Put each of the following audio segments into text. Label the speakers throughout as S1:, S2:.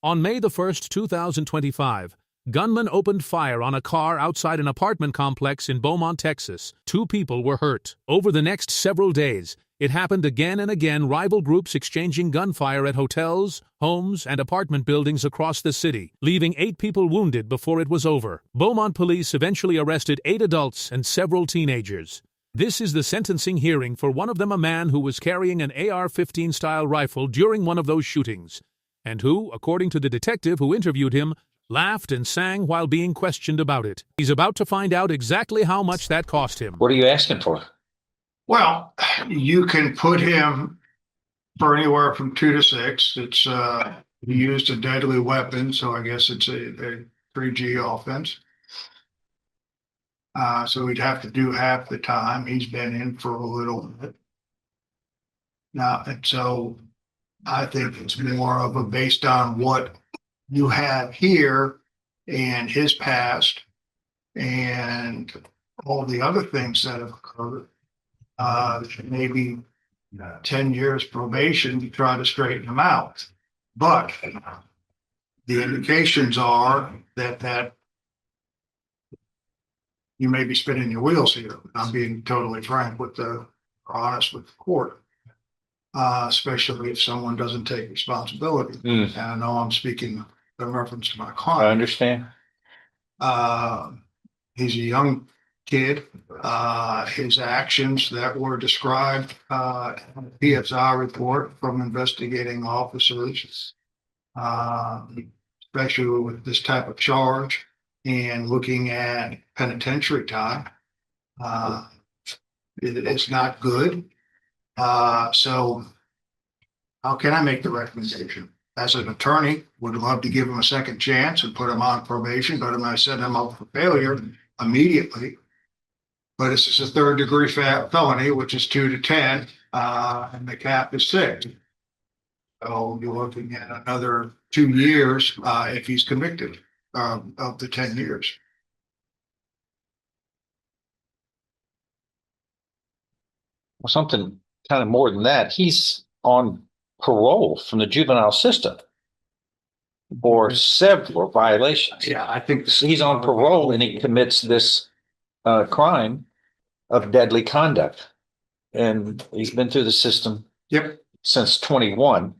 S1: On May the 1st, 2025, gunmen opened fire on a car outside an apartment complex in Beaumont, Texas. 2 people were hurt. Over the next several days, it happened again and again, rival groups exchanging gunfire at hotels, homes, and apartment buildings across the city, leaving 8 people wounded before it was over. Beaumont police eventually arrested 8 adults and several teenagers. This is the sentencing hearing for one of them, a man who was carrying an AR-15 style rifle during one of those shootings, and who, according to the detective who interviewed him, laughed and sang while being questioned about it. He's about to find out exactly how much that cost him.
S2: What are you asking for?
S3: Well, you can put him for anywhere from 2 to 6. It's he used a deadly weapon, so I guess it's a 3G offense. So he'd have to do half the time. He's been in for a little bit now, and so I think it's more of a based on what you have here and his past and all the other things that have occurred. Maybe 10 years probation to try to straighten him out. But the indications are that you may be spinning your wheels here. I'm being totally frank honest with the court. Especially if someone doesn't take responsibility. And I know I'm speaking in reference to my client.
S2: I understand.
S3: He's a young kid. His actions that were described in the PSI report from investigating officers, especially with this type of charge and looking at penitentiary time, it's not good. So how can I make the recommendation? As an attorney, would love to give him a second chance and put him on probation, but I'm going to set him up for failure immediately. But this is a 3rd-degree felony, which is 2 to 10, and the cap is 6. So you're looking at another 2 years if he's convicted of the 10 years.
S2: Well, something kind of more than that. He's on parole from the juvenile system for several violations.
S3: Yeah, I think
S2: He's on parole and he commits this crime of deadly conduct. And he's been through the system since 21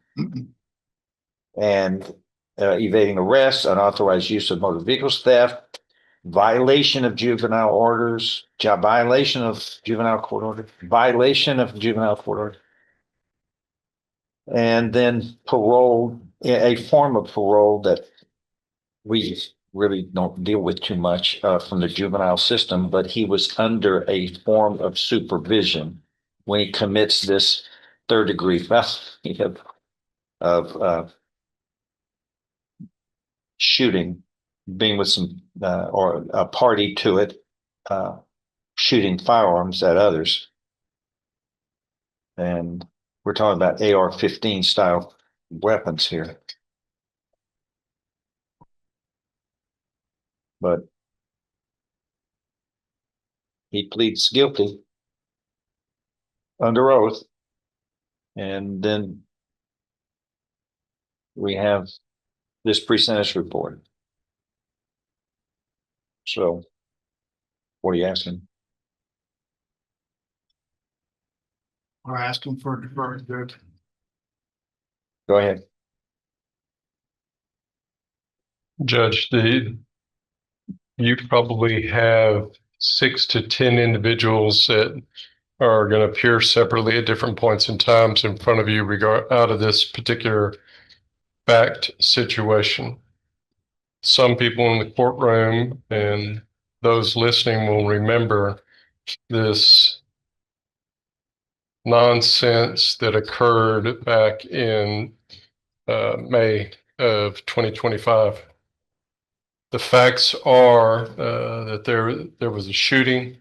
S2: and evading arrest, unauthorized use of motor vehicles, theft, violation of juvenile orders, violation of juvenile court order, violation of juvenile court order, and then parole, a form of parole that we really don't deal with too much from the juvenile system, but he was under a form of supervision when he commits this 3rd-degree felony of shooting, being with some or a party to it, shooting firearms at others. And we're talking about AR-15 style weapons here. But he pleads guilty under oath. And then we have this pre-sentence report. So what are you asking?
S3: We're asking for a deferred verdict.
S2: Go ahead.
S4: Judge, you probably have 6 to 10 individuals that are going to appear separately at different points in times in front of you out of this particular fact situation. Some people in the courtroom and those listening will remember this nonsense that occurred back in May of 2025. The facts are that there was a shooting,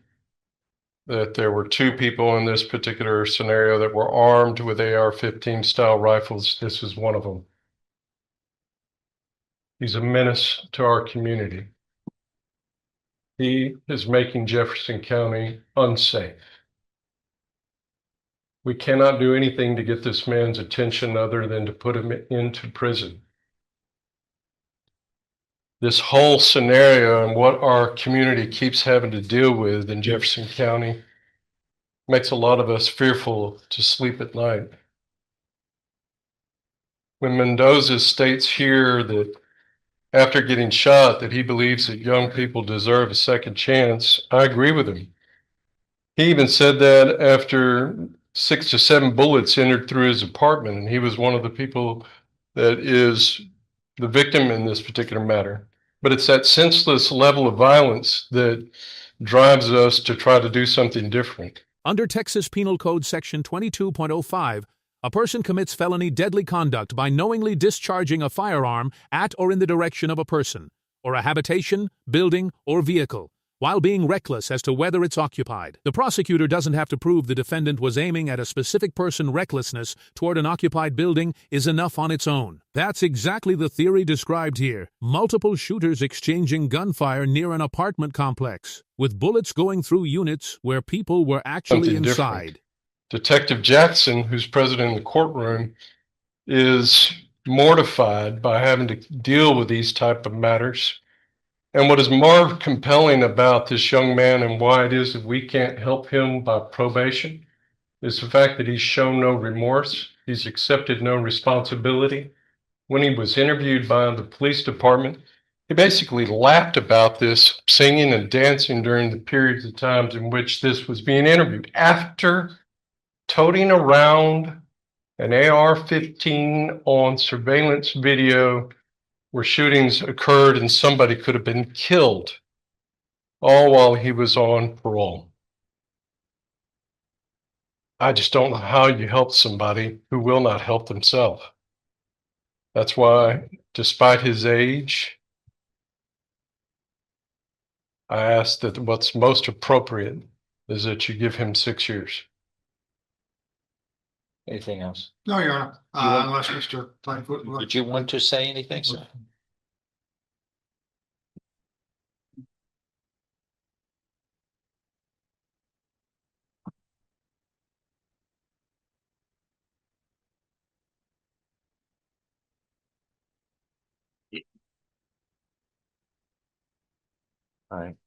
S4: that there were 2 people in this particular scenario that were armed with AR-15 style rifles. This is one of them. He's a menace to our community. He is making Jefferson County unsafe. We cannot do anything to get this man's attention other than to put him into prison. this whole scenario and what our community keeps having to deal with in Jefferson County makes a lot of us fearful to sleep at night. When Mendoza states here that after getting shot that he believes that young people deserve a second chance, I agree with him. He even said that after 6 to 7 bullets entered through his apartment, and he was one of the people that is the victim in this particular matter. But it's that senseless level of violence that drives us to try to do something different.
S1: Under Texas Penal Code Section 22.05, a person commits felony deadly conduct by knowingly discharging a firearm at or in the direction of a person, or a habitation, building, or vehicle, while being reckless as to whether it's occupied. The prosecutor doesn't have to prove the defendant was aiming at a specific person. Recklessness toward an occupied building is enough on its own. That's exactly the theory described here. Multiple shooters exchanging gunfire near an apartment complex, with bullets going through units where people were actually
S4: Something
S1: inside.
S4: different. Detective Jackson, who's present in the courtroom, is mortified by having to deal with these type of matters. And what is more compelling about this young man and why it is that we can't help him by probation is the fact that he's shown no remorse. He's accepted no responsibility. When he was interviewed by the police department, he basically laughed about this, singing and dancing during the periods of times in which this was being interviewed. After toting around an AR-15 on surveillance video where shootings occurred and somebody could have been killed, all while he was on parole. I just don't know how you help somebody who will not help themselves. That's why, despite his age, I ask that what's most appropriate is that you give him 6 years.
S2: Anything else?
S3: No, Your Honor,
S2: You want-
S3: unless Mr. Lightfoot would like.
S2: Did you want to say anything, sir? All right.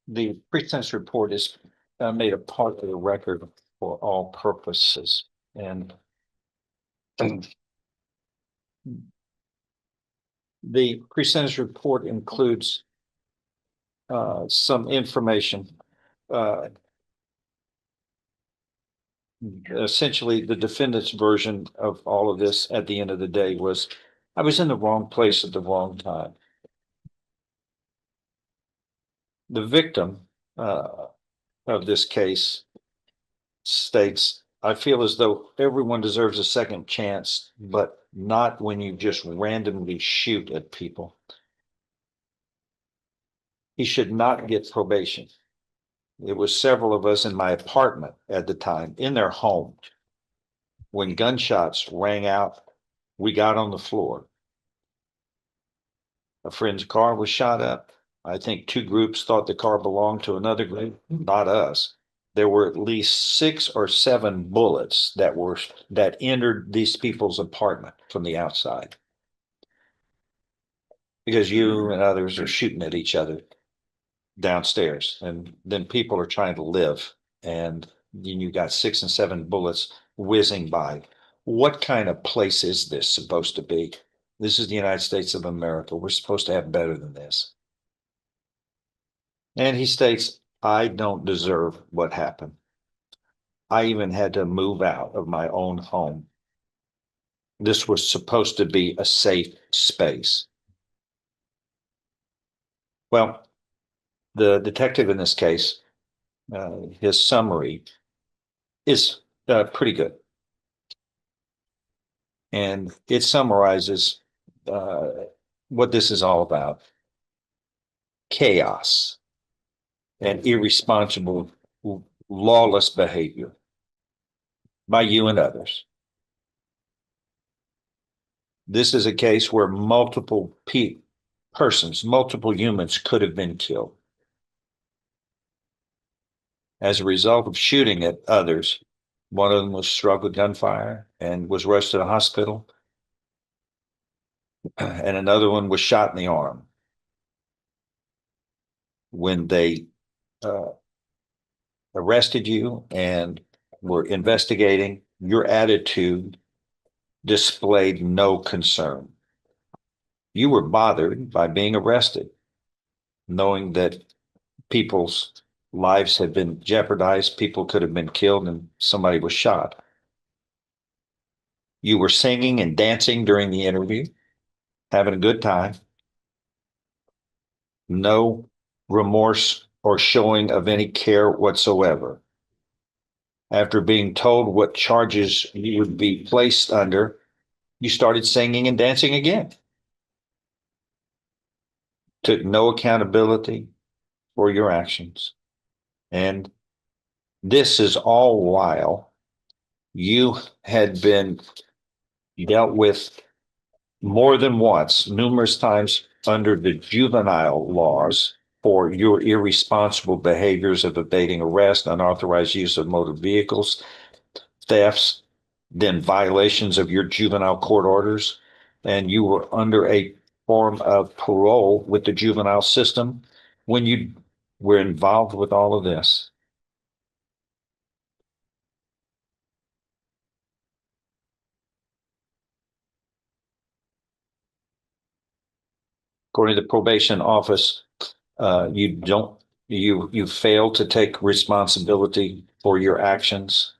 S2: The pre-sentence report is made a part of the record for all purposes, and the pre-sentence report includes some information. Essentially, the defendant's version of all of this at the end of the day was, I was in the wrong place at the wrong time. The victim of this case states, I feel as though everyone deserves a second chance, but not when you just randomly shoot at people. He should not get probation. It was several of us in my apartment at the time, in their home. When gunshots rang out, we got on the floor. A friend's car was shot up. I think 2 groups thought the car belonged to another group, not us. There were at least 6 or 7 bullets that entered these people's apartment from the outside. Because you and others are shooting at each other downstairs, and then people are trying to live, and then you got 6 and 7 bullets whizzing by. What kind of place is this supposed to be? This is the United States of America. We're supposed to have better than this. And he states, I don't deserve what happened. I even had to move out of my own home. This was supposed to be a safe space. Well, the detective in this case, his summary is pretty good. And it summarizes what this is all about. Chaos and irresponsible, lawless behavior by you and others. This is a case where multiple persons, multiple humans could have been killed. As a result of shooting at others, one of them was struck with gunfire and was rushed to the hospital. and another one was shot in the arm. When they arrested you and were investigating, your attitude displayed no concern. You were bothered by being arrested, knowing that people's lives had been jeopardized, people could have been killed, and somebody was shot. You were singing and dancing during the interview, having a good time. No remorse or showing of any care whatsoever. After being told what charges you would be placed under, you started singing and dancing again. Took no accountability for your actions. And this is all while you had been dealt with more than once, numerous times under the juvenile laws for your irresponsible behaviors of evading arrest, unauthorized use of motor vehicles, thefts, then violations of your juvenile court orders, and you were under a form of parole with the juvenile system when you were involved with all of this. According to the probation office, you fail to take responsibility for your actions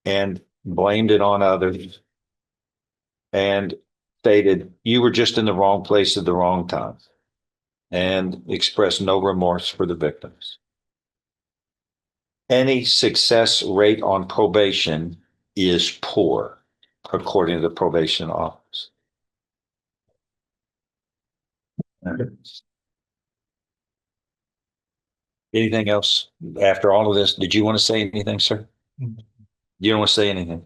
S2: and blamed it on others and stated you were just in the wrong place at the wrong time and expressed no remorse for the victims. Any success rate on probation is poor, according to the probation office. Anything else after all of this? Did you want to say anything, sir? You don't want to say anything?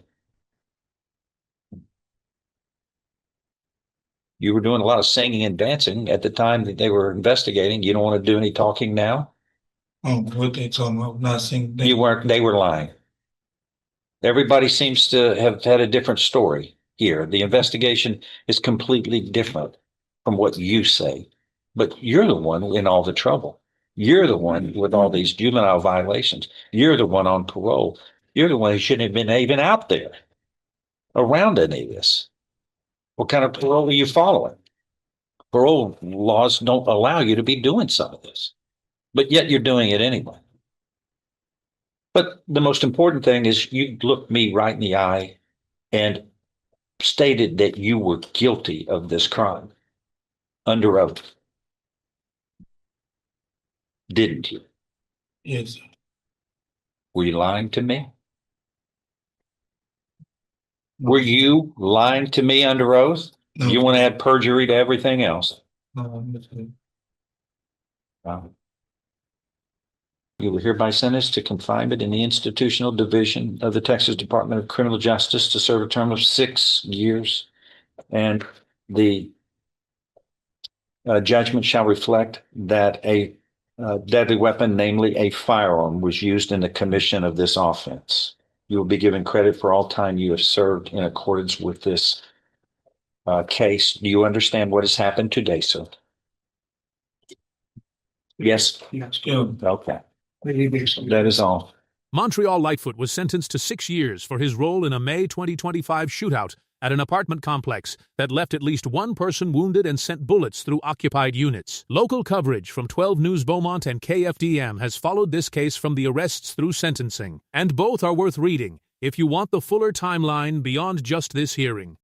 S2: You were doing a lot of singing and dancing at the time that they were investigating. You don't want to do any talking now?
S5: Oh, what they talking about? Nothing.
S2: You weren't, they were lying. Everybody seems to have had a different story here. The investigation is completely different from what you say, but you're the one in all the trouble. You're the one with all these juvenile violations. You're the one on parole. You're the one who shouldn't have been even out there around any of this. What kind of parole are you following? Parole laws don't allow you to be doing some of this, but yet you're doing it anyway. But the most important thing is you looked me right in the eye and stated that you were guilty of this crime under oath. Didn't you?
S5: Yes.
S2: Were you lying to me? Were you lying to me under oath?
S5: No.
S2: You want to add perjury to everything else?
S5: No, Mr.
S2: You were hereby sentenced to confinement in the institutional division of the Texas Department of Criminal Justice to serve a term of 6 years. And the judgment shall reflect that a deadly weapon, namely a firearm, was used in the commission of this offense. You will be given credit for all time you have served in accordance with this case. Do you understand what has happened today, sir? Yes?
S3: Yes.
S2: Okay.
S3: That
S2: That is all.
S1: Montreal Lightfoot was sentenced to 6 years for his role in a May 2025 shootout at an apartment complex that left at least one person wounded and sent bullets through occupied units. Local coverage from 12 News Beaumont and KFDM has followed this case from the arrests through sentencing, and both are worth reading if you want the fuller timeline beyond just this hearing.